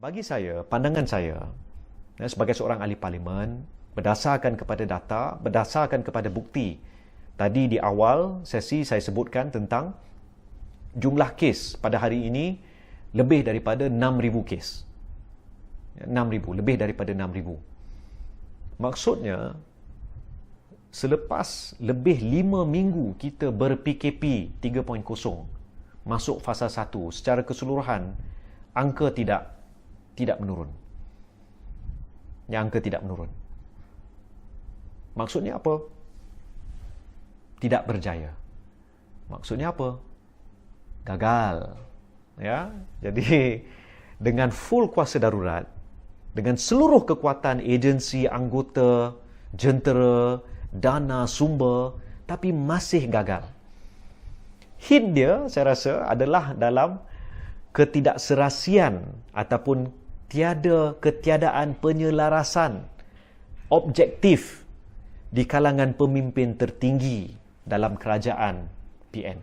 Bagi saya, pandangan saya, sebagai seorang ahli parlimen, berdasarkan kepada data, berdasarkan kepada bukti. Tadi di awal sesi saya sebutkan tentang jumlah kes pada hari ini lebih daripada 6,000 kes. 6,000, lebih daripada 6,000. Maksudnya, selepas lebih 5 minggu kita ber-PKP 3.0, masuk fasa 1, secara keseluruhan, angka tidak menurun. Angka tidak menurun. Maksudnya apa? Tidak berjaya. Maksudnya apa? Gagal. Ya, jadi dengan full kuasa darurat, dengan seluruh kekuatan agensi, anggota, jentera, dana, sumber, tapi masih gagal. Hint dia, saya rasa, adalah dalam ketidakserasian ataupun ketiadaan penyelarasan objektif di kalangan pemimpin tertinggi dalam kerajaan PN.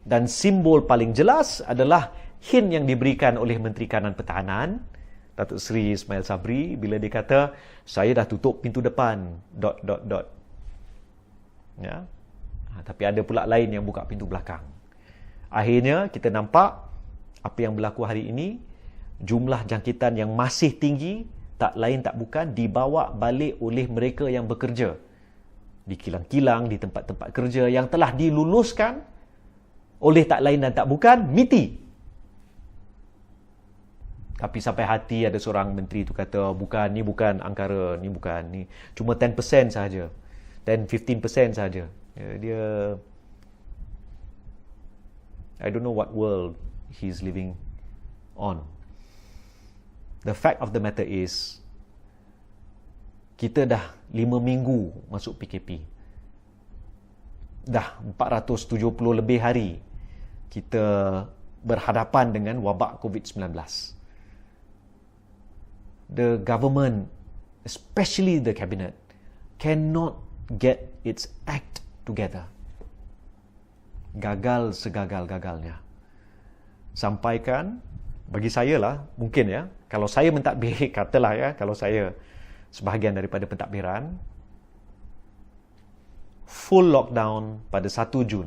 Dan simbol paling jelas adalah hint yang diberikan oleh Menteri Kanan Pertahanan, Datuk Seri Ismail Sabri, bila dia kata, saya dah tutup pintu depan, ... Ya. Tapi ada pula lain yang buka pintu belakang. Akhirnya, kita nampak apa yang berlaku hari ini, jumlah jangkitan yang masih tinggi, tak lain tak bukan dibawa balik oleh mereka yang bekerja di kilang-kilang, di tempat-tempat kerja yang telah diluluskan oleh tak lain dan tak bukan MITI. Tapi sampai hati ada seorang menteri tu kata, ni bukan angkara, ni bukan, ni cuma 10% sahaja, 10-15% sahaja. Dia I don't know what world he's living on. The fact of the matter is, kita dah 5 minggu masuk PKP. Dah 470 lebih hari kita berhadapan dengan wabak COVID-19. The government, especially the cabinet, cannot get its act together. Gagal segagal-gagalnya. Sampaikan, bagi saya lah, mungkin ya, kalau saya mentadbir, katalah ya, kalau saya sebahagian daripada pentadbiran, full lockdown pada 1 Jun.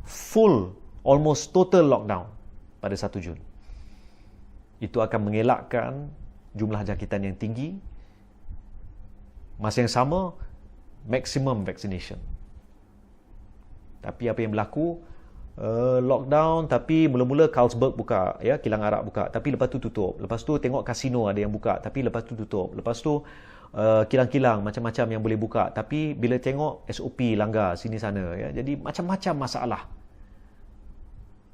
Full, almost total lockdown pada 1 Jun. Itu akan mengelakkan jumlah jangkitan yang tinggi. Masa yang sama, maximum vaccination. Tapi apa yang berlaku, lockdown, tapi mula-mula Carlsberg buka, ya, kilang arak buka, tapi lepas tu tutup. Lepas tu tengok kasino ada yang buka, tapi lepas tu tutup. Lepas tu kilang-kilang macam-macam yang boleh buka, tapi bila tengok SOP langgar sini sana, ya. Jadi macam-macam masalah.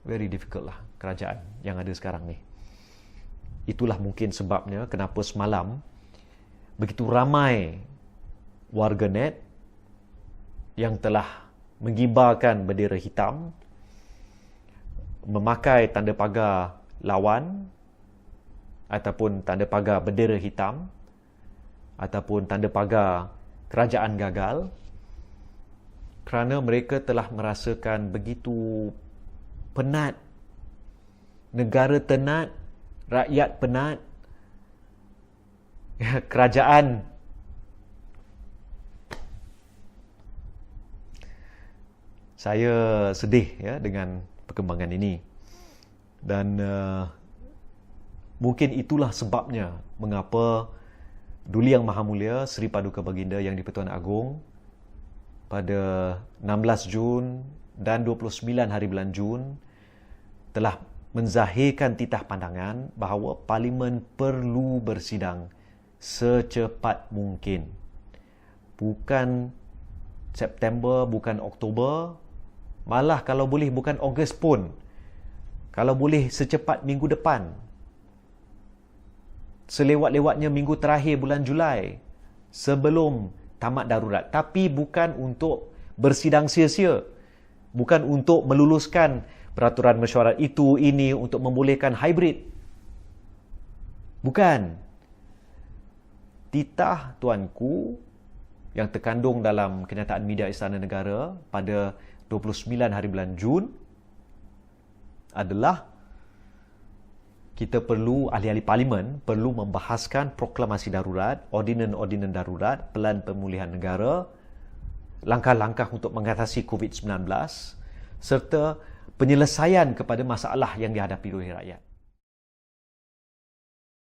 Very difficult lah kerajaan yang ada sekarang ni. Itulah mungkin sebabnya kenapa semalam begitu ramai warganet yang telah mengibarkan bendera hitam, memakai tanda pagar lawan ataupun tanda pagar bendera hitam ataupun tanda pagar kerajaan gagal, kerana mereka telah merasakan begitu penat, negara tenat, rakyat penat, kerajaan saya sedih ya dengan perkembangan ini. Dan mungkin itulah sebabnya mengapa Duli Yang Maha Mulia Seri Paduka Baginda Yang di-Pertuan Agong pada 16 Jun dan 29 hari bulan Jun telah menzahirkan titah pandangan bahawa Parlimen perlu bersidang secepat mungkin. Bukan September, bukan Oktober, malah kalau boleh bukan Ogos pun. Kalau boleh secepat minggu depan. Selewat-lewatnya minggu terakhir bulan Julai sebelum tamat darurat. Tapi bukan untuk bersidang sia-sia. Bukan untuk meluluskan peraturan mesyuarat itu, ini, untuk membolehkan hybrid. Bukan. Titah tuanku yang terkandung dalam kenyataan media Istana Negara pada 29 hari bulan Jun adalah kita perlu, ahli-ahli parlimen perlu membahaskan proklamasi darurat, ordinan-ordinan darurat, pelan pemulihan negara, langkah-langkah untuk mengatasi COVID-19 serta penyelesaian kepada masalah yang dihadapi oleh rakyat.